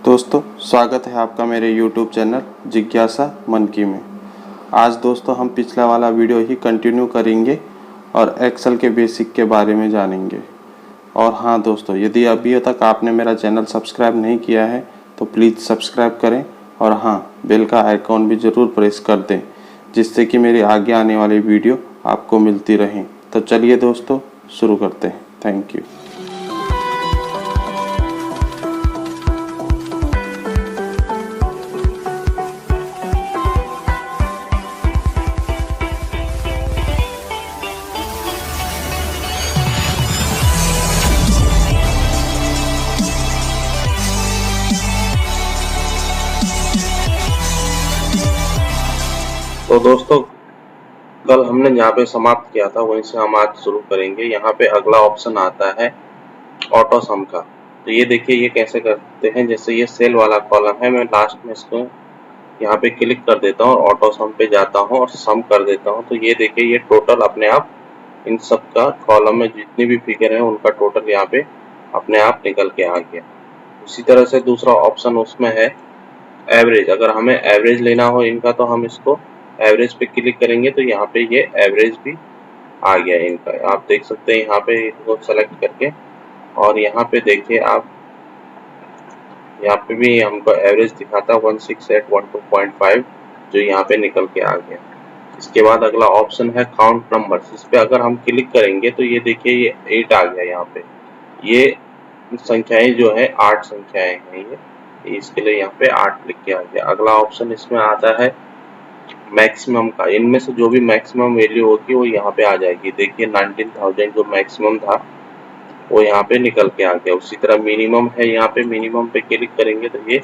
दोस्तों स्वागत है आपका मेरे YouTube चैनल जिज्ञासा मन की में। आज दोस्तों हम पिछला वाला वीडियो ही कंटिन्यू करेंगे और एक्सेल के बेसिक के बारे में जानेंगे। और हाँ दोस्तों, यदि अभी तक आपने मेरा चैनल सब्सक्राइब नहीं किया है तो प्लीज़ सब्सक्राइब करें और हाँ, बेल का आइकॉन भी ज़रूर प्रेस कर दें, जिससे कि मेरी आगे आने वाली वीडियो आपको मिलती रहें। तो चलिए दोस्तों शुरू करते हैं। Thank you. तो दोस्तों, कल हमने जहाँ पे समाप्त किया था वहीं से हम आज शुरू करेंगे। यहाँ पे अगला ऑप्शन आता है ऑटो सम का। तो ये देखिए, ये कैसे करते हैं। जैसे ये सेल वाला कॉलम है, मैं लास्ट में इसको यहाँ पे क्लिक कर देता हूँ और ऑटो सम पे जाता हूँ और सम कर देता हूँ। तो ये देखिए, ये टोटल अपने आप इन सब का कॉलम में जितनी भी फिगर है उनका टोटल यहाँ पे अपने आप निकल के आ गया। उसी तरह से दूसरा ऑप्शन उसमें है एवरेज। अगर हमें एवरेज लेना हो इनका तो हम इसको एवरेज पे क्लिक करेंगे तो यहाँ पे ये एवरेज भी आ गया इनका। आप देख सकते हैं यहाँ पे इसको सेलेक्ट करके, और यहाँ पे देखिए आप, यहाँ पे भी हमको एवरेज दिखाता 16812.5 जो यहाँ पे निकल के आ गया। इसके बाद अगला ऑप्शन है काउंट नंबर्स। इस पे अगर हम क्लिक करेंगे तो ये देखिए, ये 8 आ गया। यहाँ पे ये संख्याएं जो है 8 संख्याएं हैं ये, इसके लिए यहाँ पे 8 लिख के आ गया। अगला ऑप्शन इसमें आता है मैक्सिमम का। इनमें से जो भी मैक्सिमम वैल्यू होगी वो यहाँ पे आ जाएगी। देखिए 19,000 जो मैक्सिमम था वो यहाँ पे निकल के आ गया। उसी तरह मिनिमम है, यहाँ पे मिनिमम पे क्लिक करेंगे तो ये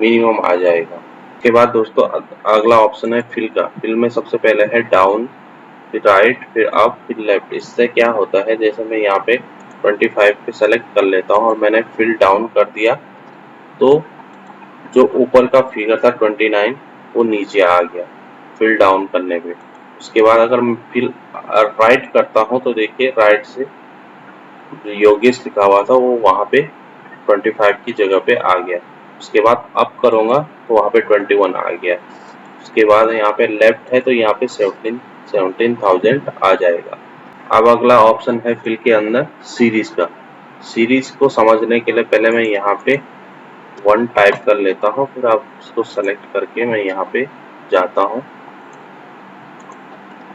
मिनिमम आ जाएगा। उसके बाद दोस्तों अगला ऑप्शन है फिल का। फिल में सबसे पहले है डाउन, फिर राइट, फिर अप, फिर लेफ्ट। इससे क्या होता है, जैसे मैं यहाँ पे 25 पे सेलेक्ट कर लेता हूँ और मैंने फिल डाउन कर दिया तो जो ऊपर का फिगर था 29 वो नीचे आ गया फिल डाउन करने पे। उसके बाद अगर मैं फिल राइट करता हूँ तो देखिए, राइट से योगेश लिखा हुआ था वो वहाँ पे 25 की जगह पे आ गया। उसके बाद अप करूँगा तो वहाँ पे 21 आ गया। उसके बाद यहाँ पे लेफ्ट है तो यहाँ पे 17,000 आ जाएगा। अब अगला ऑप्शन है फिल के अंदर सीरीज का। सीरीज को समझने के लिए पहले मैं यहाँ पे 1 टाइप कर लेता हूँ, फिर आप उसको सेलेक्ट करके मैं यहाँ पे जाता हूँ।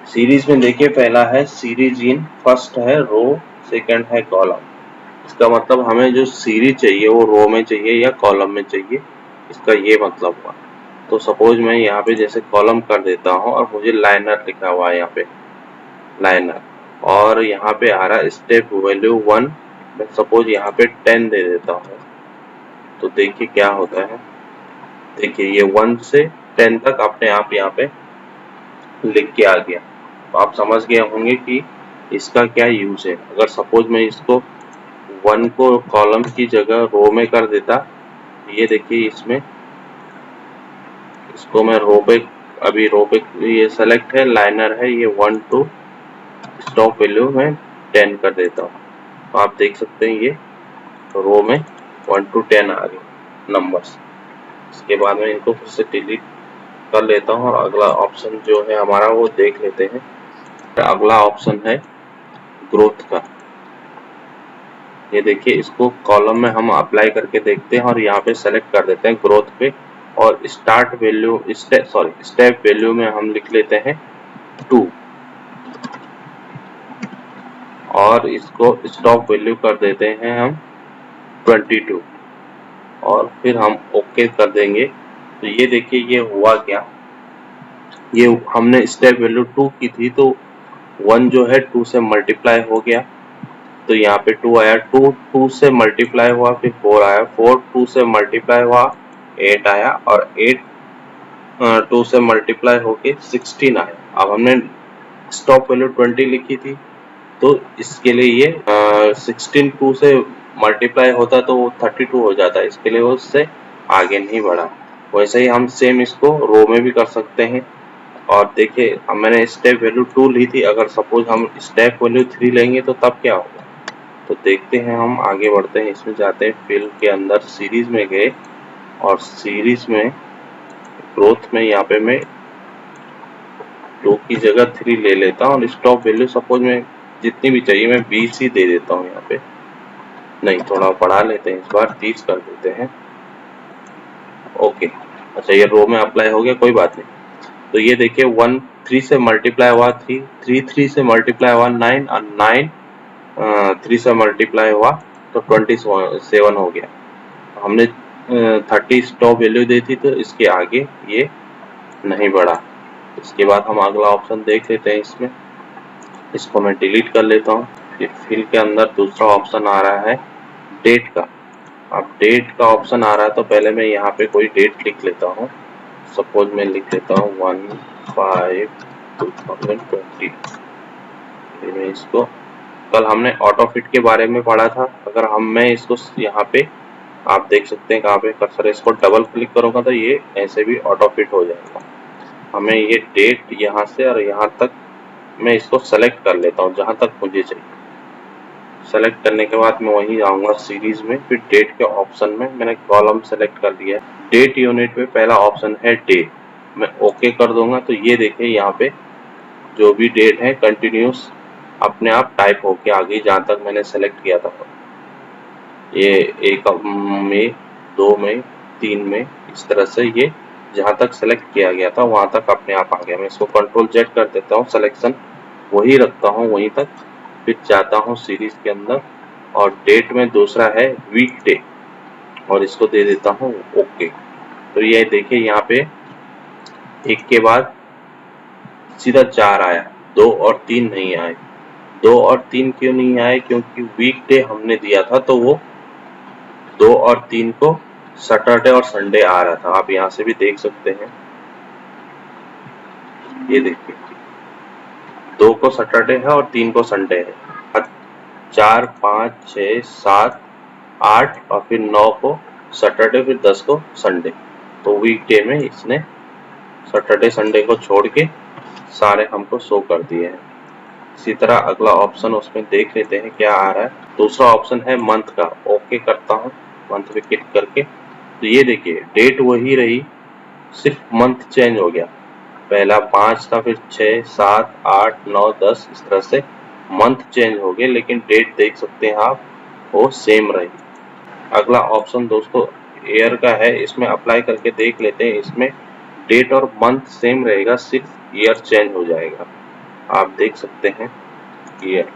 सीरीज में देखिए, पहला है सीरीज इन, फर्स्ट है रो, सेकंड है कॉलम। इसका मतलब हमें जो सीरीज चाहिए वो रो में चाहिए या कॉलम में चाहिए, इसका ये मतलब हुआ। तो सपोज मैं यहाँ पे जैसे कॉलम कर देता हूँ और मुझे लाइनर लिखा हुआ है यहाँ पे लाइनर, और यहाँ पे आ रहा है स्टेप वैल्यू 1। मैं सपोज यहाँ पे 10 दे देता हूँ तो देखिए क्या होता है। देखिए ये 1 से 10 तक अपने आप यहाँ पे लिख के आ गया। तो आप समझ गए होंगे कि इसका क्या यूज है। अगर सपोज मैं इसको 1 को कॉलम की जगह रो में कर देता, ये देखिए इसमें, इसको मैं रो पे, अभी रो पे ये सेलेक्ट है, लाइनर है, ये 1 to स्टॉप वैल्यू में 10 कर देता हूँ तो आप देख सकते हैं ये रो में 1 to 10 आ गए नंबर्स। इसके बाद में इनको फिर से डिलीट कर लेता हूँ और अगला ऑप्शन जो है हमारा वो देख लेते हैं। अगला ऑप्शन है ग्रोथ का। ये देखिए, इसको कॉलम में हम अप्लाई करके देखते हैं और यहाँ पे सेलेक्ट कर देते हैं ग्रोथ पे, और स्टार्ट वैल्यू स्टेप वैल्यू में हम लिख लेते हैं 2 और इसको स्टॉप वैल्यू कर देते हैं हम 22 और फिर हम ओके कर देंगे। तो ये देखिए, ये हुआ क्या, ये हमने स्टेप वैल्यू 2 की थी तो 1 जो है 2 से मल्टीप्लाई हो गया तो यहाँ पे 2 आया, 2 से मल्टीप्लाई हुआ, फिर 4 आया, 4 2 से मल्टीप्लाई हुआ 8 आया, और 8 2 से मल्टीप्लाई होके 16 आया। अब हमने स्टॉप वैल्यू 20 लिखी थी तो इसके लिए ये 16 2 से मल्टीप्लाई होता तो वो 32 हो जाता, इसके लिए वो उससे आगे नहीं बढ़ा। वैसे ही हम सेम इसको रो में भी कर सकते हैं। और देखिए, अब मैंने स्टेप वैल्यू 2 ली थी, अगर सपोज हम स्टेप वैल्यू 3 लेंगे तो तब क्या होगा, तो देखते हैं। हम आगे बढ़ते हैं, इसमें जाते हैं, फिल के अंदर सीरीज में गए और सीरीज में ग्रोथ में यहाँ पे मैं 2 की जगह 3 ले लेता हूँ और स्टॉप वैल्यू सपोज मैं जितनी भी चाहिए मैं 20 ही दे देता हूँ यहाँ पे, नहीं थोड़ा बढ़ा लेते हैं, इस बार 30 कर देते हैं। ओके, अच्छा ये रो में अप्लाई हो गया, कोई बात नहीं। तो ये देखिए 1 3 से मल्टीप्लाई हुआ 3, 3 3 से मल्टीप्लाई हुआ 9 और 9 3 से मल्टीप्लाई हुआ तो 27 हो गया। हमने 30 स्टॉप वैल्यू दी थी तो इसके आगे ये नहीं बढ़ा। इसके बाद हम अगला ऑप्शन देख लेते हैं, इसमें इसको मैं डिलीट कर लेता हूँ। फिर फिल के अंदर दूसरा ऑप्शन आ रहा है डेट का। अब डेट का ऑप्शन आ रहा है तो पहले मैं यहाँ पे कोई डेट लिख लेता हूँ। सपोज मैं लिख लेता हूँ 1/5/2020। मैं इसको कल हमने ऑटो फिट के बारे में पढ़ा था। अगर मैं इसको यहाँ पे आप देख सकते हैं कहाँ पे कर्सर, इसको डबल क्लिक करूँगा तो ये ऐसे भी ऑटो फिट हो जाएगा। हमें ये डेट यहाँ से और यहाँ तक मैं इसको सेलेक्ट कर लेता हूँ जहाँ तक मुझे चाहिए। सेलेक्ट करने के बाद मैं वहीं जाऊँगा सीरीज में, फिर डेट के ऑप्शन में मैंने कॉलम सेलेक्ट कर लिया है। डेट यूनिट में पहला ऑप्शन है डे, मैं ओके कर दूंगा तो ये देखिए यहाँ पे जो भी डेट है कंटिन्यूस अपने आप टाइप होके आ गई जहाँ तक मैंने सेलेक्ट किया था। ये 1 मई, 2 मई, 3 मई, इस तरह से ये जहाँ तक सेलेक्ट किया गया था वहाँ तक अपने आप आ गया। मैं इसको कंट्रोल जेड कर देता हूँ, सिलेक्शन वही रखता हूँ वहीं तक, फिर जाता हूँ सीरीज के अंदर और डेट में दूसरा है वीक डे और इसको दे देता हूँ ओके। तो ये देखिए यहाँ पे 1 के बाद सीधा 4 आया, 2 और 3 नहीं आए। 2 और 3 क्यों नहीं आए? क्योंकि वीक डे हमने दिया था तो वो 2 और 3 को सैटरडे और संडे आ रहा था। आप यहाँ से भी देख सकते हैं, ये देखिए 2 को सैटरडे है और 3 को संडे है। 4 5 6 7 8 और फिर 9 को सैटरडे, फिर 10 को संडे। तो वीकडे में इसने सैटरडे संडे को छोड़ के सारे हमको शो कर दिए हैं। इसी तरह अगला ऑप्शन उसमें देख लेते हैं क्या आ रहा है। दूसरा ऑप्शन है मंथ का, ओके करता हूँ मंथ पे क्लिक करके। तो ये देखिए डेट वही रही, सिर्फ मंथ चेंज हो गया। पहला 5 था, फिर 6 7 8 9 10, इस तरह से मंथ चेंज हो गए, लेकिन डेट देख सकते हैं आप वो सेम रही। अगला ऑप्शन दोस्तों ईयर का है, इसमें अप्लाई करके देख लेते हैं। इसमें डेट और मंथ सेम रहेगा, सिर्फ ईयर चेंज हो जाएगा। आप देख सकते हैं ईयर,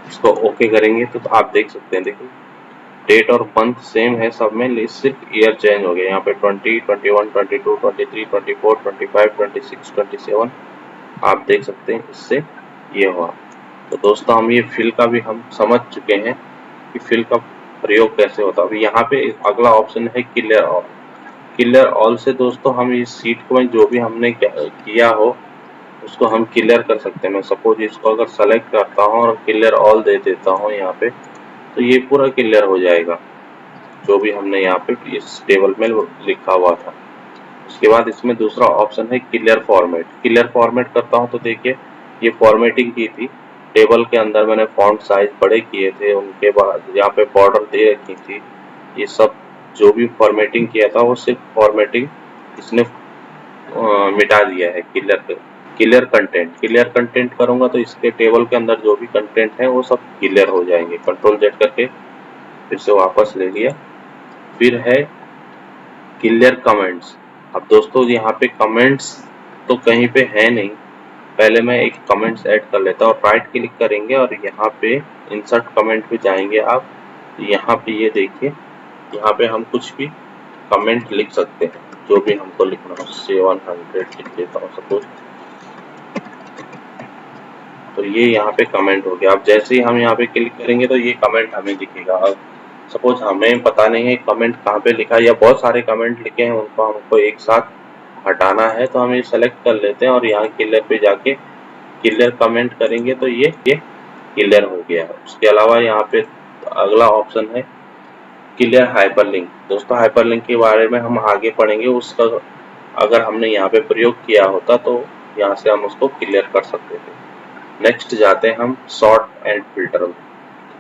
इसको ओके करेंगे तो आप देख सकते हैं, देखिए डेट और मंथ सेम है सब में, सिर्फ ईयर चेंज हो गया। यहाँ पे 20 21 22 23 24 25 26 27 आप देख सकते हैं, इससे ये हुआ। तो दोस्तों हम ये फिल का भी हम समझ चुके हैं कि फिल का प्रयोग कैसे होता है। अभी यहाँ पे अगला ऑप्शन है क्लियर ऑल। क्लियर ऑल से दोस्तों हम इस सीट को जो भी हमने किया हो उसको हम क्लियर कर सकते हैं। मैं सपोज इसको अगर सेलेक्ट करता हूँ और क्लियर ऑल दे देता हूँ यहाँ पे, तो ये पूरा क्लियर हो जाएगा जो भी हमने यहाँ पे इस टेबल में लिखा हुआ था। उसके बाद इसमें दूसरा ऑप्शन है क्लियर फॉर्मेट। क्लियर फॉर्मेट करता हूँ तो देखिए ये फॉर्मेटिंग की थी टेबल के अंदर, मैंने फॉन्ट साइज बड़े किए थे, उनके बाद यहाँ पे बॉर्डर दे रखी थी। ये सब जो भी फॉर्मेटिंग किया था वो सिर्फ फॉर्मेटिंग इसने मिटा दिया है। क्लियर कंटेंट, क्लियर कंटेंट करूंगा तो इसके टेबल के अंदर जो भी कंटेंट है वो सब क्लियर हो जाएंगे। कंट्रोल जेड करके फिर से वापस ले लिया। फिर है क्लियर कमेंट्स। अब दोस्तों यहाँ पे कमेंट्स तो कहीं पे है नहीं, पहले मैं एक कमेंट्स ऐड कर लेता हूँ। राइट क्लिक करेंगे और यहाँ पे इंसर्ट कमेंट पे जाएंगे आप। यहाँ पे ये देखिए यहाँ पे हम कुछ भी कमेंट लिख सकते हैं, जो भी हमको लिखना हो। 700 लिख देता हूँ सपोज, तो ये यहाँ पे कमेंट हो गया। अब जैसे ही हम यहाँ पे क्लिक करेंगे तो ये कमेंट हमें दिखेगा। अब सपोज हमें पता नहीं है कमेंट कहाँ पे लिखा है या बहुत सारे कमेंट लिखे हैं उनको हमको एक साथ हटाना है, तो हम ये सेलेक्ट कर लेते हैं और यहाँ क्लियर पे जाके क्लियर कमेंट करेंगे तो ये क्लियर हो गया। उसके अलावा यहाँ पे अगला ऑप्शन है क्लियर हाइपरलिंक। दोस्तों हाइपरलिंक के बारे में हम आगे पढ़ेंगे, उसका अगर हमने यहाँ पे प्रयोग किया होता तो यहाँ से हम उसको क्लियर कर सकते थे। नेक्स्ट जाते हैं हम सॉर्ट एंड फिल्टर।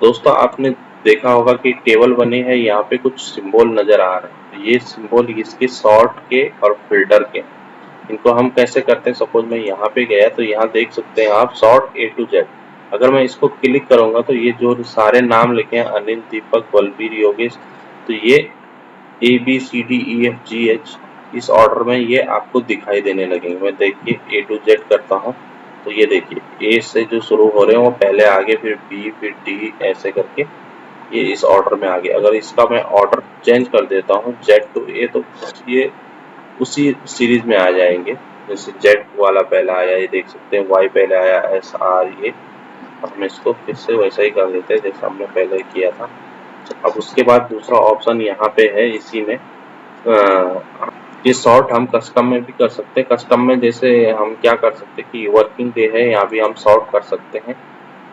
दोस्तों आपने देखा होगा कि टेबल बनी है, यहाँ पे कुछ सिंबल नजर आ रहे हैं। तो ये सिंबल इसके सॉर्ट के और फिल्टर के। इनको हम कैसे करते हैं, सपोज मैं यहाँ पे गया तो यहाँ देख सकते हैं आप सॉर्ट A to Z। अगर मैं इसको क्लिक करूंगा तो ये जो सारे नाम लिखे हैं अनिल, दीपक, बलबीर, योगेश, तो ये ABCDEFGH इस ऑर्डर में ये आपको दिखाई देने लगेंगे। मैं देखिए A to Z करता हूँ तो ये देखिए A से जो शुरू हो रहे हैं वो पहले आगे, फिर B, फिर D, ऐसे करके ये इस ऑर्डर में आ गया। अगर इसका मैं ऑर्डर चेंज कर देता हूँ Z to A तो ये उसी सीरीज में आ जाएंगे। जैसे Z वाला पहला आया, ये देख सकते हैं, Y पहले आया, SR, ये हम इसको फिर से वैसा ही कर देते हैं जैसा हमने पहले किया था। अब उसके बाद दूसरा ऑप्शन यहाँ पे है, इसी में ये सॉर्ट हम कस्टम में भी कर सकते हैं। कस्टम में जैसे हम क्या कर सकते हैं कि वर्किंग डे है, यहाँ भी हम सॉर्ट कर सकते हैं।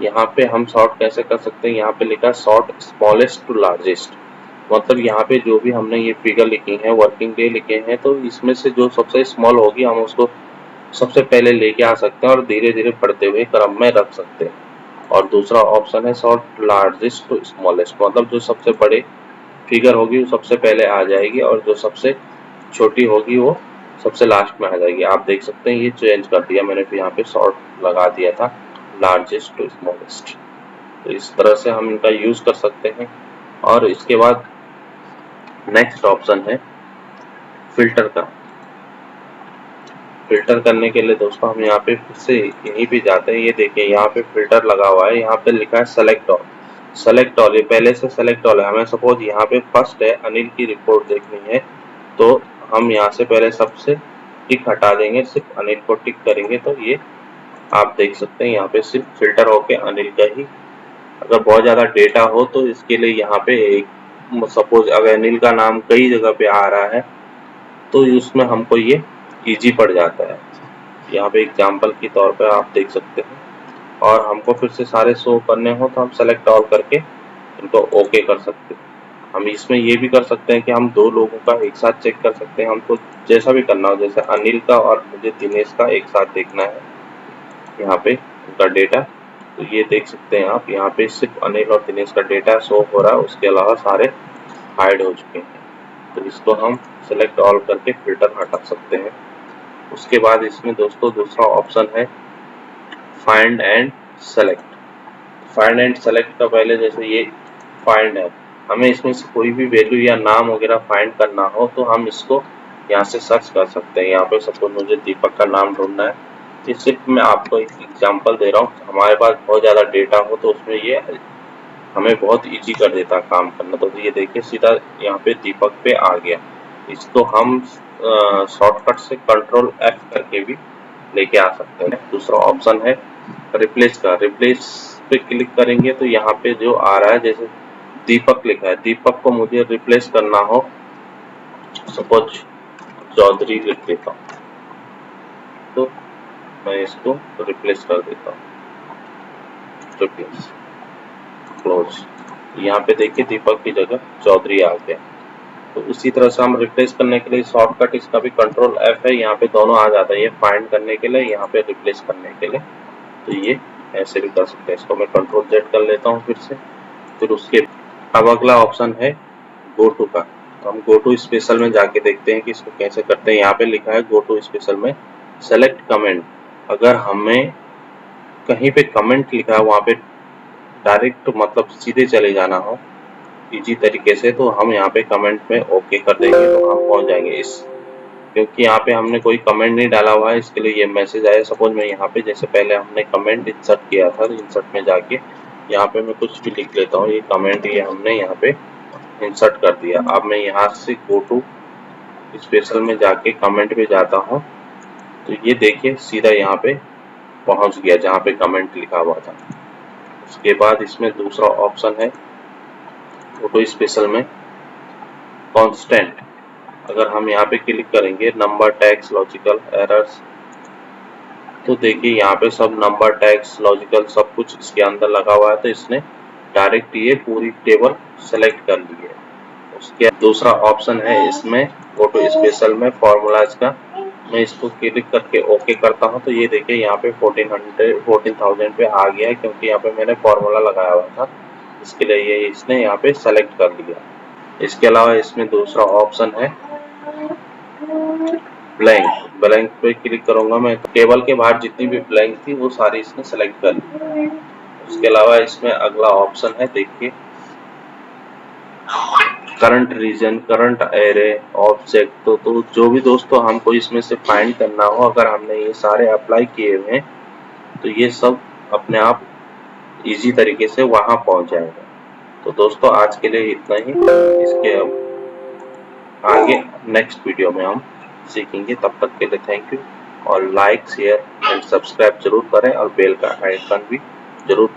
यहाँ पे हम सॉर्ट कैसे कर सकते हैं, यहाँ पे लिखा है सॉर्ट स्मॉलेस्ट टू लार्जेस्ट। मतलब यहाँ पे जो भी हमने ये फिगर लिखी है, वर्किंग डे लिखे हैं, तो इसमें से जो सबसे स्मॉल होगी हम उसको सबसे पहले लेके आ सकते हैं और धीरे धीरे बढ़ते हुए क्रम में रख सकते हैं। और दूसरा ऑप्शन है सॉर्ट लार्जेस्ट टू स्मॉलेस्ट, मतलब जो सबसे बड़े फिगर होगी वो सबसे पहले आ जाएगी और जो सबसे छोटी होगी वो सबसे लास्ट में आ जाएगी। आप देख सकते हैं ये चेंज कर दिया मैंने, फिर यहाँ पे सॉर्ट लगा दिया था लार्जेस्ट टू स्मॉलेस्ट। तो इस तरह से हम इनका यूज कर सकते हैं। और इसके बाद नेक्स्ट ऑप्शन है फिल्टर का। फिल्टर करने के लिए दोस्तों हम यहाँ पे फिर से यहीं पे जाते हैं। ये देखिए यहाँ पे फिल्टर लगा हुआ है, यहाँ पे लिखा है सेलेक्ट ऑल। सेलेक्ट ऑल, ये पहले से सेलेक्ट ऑल है। हमें सपोज यहाँ पे फर्स्ट है अनिल की रिपोर्ट देखनी है तो हम यहाँ से पहले सबसे टिक हटा देंगे, सिर्फ अनिल को टिक करेंगे तो ये आप देख सकते हैं यहाँ पे सिर्फ फिल्टर होके अनिल का ही। अगर बहुत ज्यादा डेटा हो तो इसके लिए यहाँ पे एक सपोज अगर अनिल का नाम कई जगह पे आ रहा है तो उसमें हमको ये इजी पड़ जाता है। यहाँ पे एग्जाम्पल के तौर पर आप देख सकते हैं। और हमको फिर से सारे शो करने हो तो हम सेलेक्ट ऑल करके इनको ओके कर सकते हैं। हम इसमें ये भी कर सकते हैं कि हम दो लोगों का एक साथ चेक कर सकते हैं, हमको जैसा भी करना हो, जैसे अनिल का और मुझे दिनेश का एक साथ देखना है यहाँ पे उनका डेटा। तो ये देख सकते हैं आप, यहाँ पे सिर्फ अनिल और दिनेश का डेटा शो हो रहा है, उसके अलावा सारे हाइड हो चुके हैं। तो इसको हम सेलेक्ट ऑल करके फिल्टर हटा सकते हैं। उसके बाद इसमें दोस्तों दूसरा ऑप्शन है find and select. Find and select का पहले जैसे ये फाइंड है, हमें इसमें से कोई भी वैल्यू या नाम वगैरह फाइंड करना हो तो हम इसको यहाँ से सर्च कर सकते हैं। यहाँ पे सपोज मुझे दीपक का नाम ढूंढना है, ये सिर्फ मैं आपको एक एग्जांपल दे रहा हूँ। हमारे पास बहुत ज़्यादा डेटा हो तो उसमें ये हमें बहुत इजी कर देता है काम करना। तो ये देखिए सीधा यहाँ पे दीपक पे आ गया। इसको हम शॉर्टकट से कंट्रोल F करके भी लेके आ सकते हैं। दूसरा ऑप्शन है रिप्लेस का। रिप्लेस पे क्लिक करेंगे तो यहाँ पे जो आ रहा है, जैसे दीपक लिखा है, दीपक को मुझे रिप्लेस करना हो, सपोज चौधरी लिख देता हूँ तो मैं इसको रिप्लेस कर देता हूँ, रिप्लेस, क्लोज। यहाँ पे देखिए दीपक की जगह चौधरी आ गया। तो उसी तरह से हम रिप्लेस करने के लिए शॉर्टकट इसका भी कंट्रोल F है, यहाँ पे दोनों आ जाता है, ये फाइंड करने के लिए, यहाँ पे रिप्लेस करने के लिए। तो ये ऐसे भी कर सकते हैं। इसको मैं कंट्रोल Z कर लेता हूँ फिर से। फिर उसके अब अगला ऑप्शन है गो टू का। तो हम गो टू स्पेशल में जाके देखते हैं कि इसको कैसे करते हैं। यहाँ पे लिखा है गो टू स्पेशल में सेलेक्ट कमेंट। अगर हमें कहीं पे कमेंट लिखा है वहाँ पे डायरेक्ट मतलब सीधे चले जाना हो इजी तरीके से, तो हम यहाँ पे कमेंट में ओके कर देंगे तो हम पहुंच जाएंगे इस, क्योंकि यहाँ पे हमने कोई कमेंट नहीं डाला हुआ है इसके लिए ये मैसेज आया। सपोज मैं यहाँ पे जैसे पहले हमने कमेंट इंसर्ट किया था, तो इंसर्ट में जाके यहाँ पे मैं कुछ भी लिख लेता हूँ, ये कमेंट ये हमने यहाँ पे इंसर्ट कर दिया। अब मैं यहाँ से गो टू स्पेशल में जाके कमेंट पे जाता हूँ तो ये देखिए सीधा यहाँ पे पहुंच गया जहाँ पे कमेंट लिखा हुआ था। उसके बाद इसमें दूसरा ऑप्शन है फोटो स्पेशल में कांस्टेंट। अगर हम यहाँ पे क्लिक करेंगे नंबर टैग्स लॉजिकल एरर्स, तो देखिए यहाँ पे सब नंबर टैग्स लॉजिकल सब कुछ इसके अंदर लगा हुआ है, तो इसने डायरेक्ट ये पूरी टेबल सेलेक्ट कर ली है। उसके दूसरा ऑप्शन है इसमें फोटो स्पेशल में फॉर्मूलाज का। मैं इसको क्लिक करके ओके करता हूँ तो ये देखिए यहाँ पे 14,000 पे आ गया है, क्योंकि यहाँ पे मैंने फॉर्मूला लगाया हुआ था इसके लिए ये इसने यहाँ पे सेलेक्ट कर लिया। इसके अलावा इसमें दूसरा ऑप्शन है ब्लैंक। ब्लैंक पे क्लिक करूंगा मैं, टेबल के बाहर जितनी भी ब्लैंक थी वो सारी इसने सेलेक्ट कर ली। उसके अलावा इसमें अगला ऑप्शन है, देखिए current region, current array, object. तो जो भी दोस्तों हमको इसमें से फाइंड करना हो, अगर हमने ये सारे अप्लाई किए हुए हैं तो ये सब अपने आप इजी तरीके से वहां पहुंच जाएगा। तो दोस्तों आज के लिए इतना ही। इसके आगे नेक्स्ट वीडियो में हम सीखेंगे। तब तक के लिए थैंक यू, और लाइक शेयर एंड सब्सक्राइब जरूर करें और बेल का आइकन भी जरूर प्रेस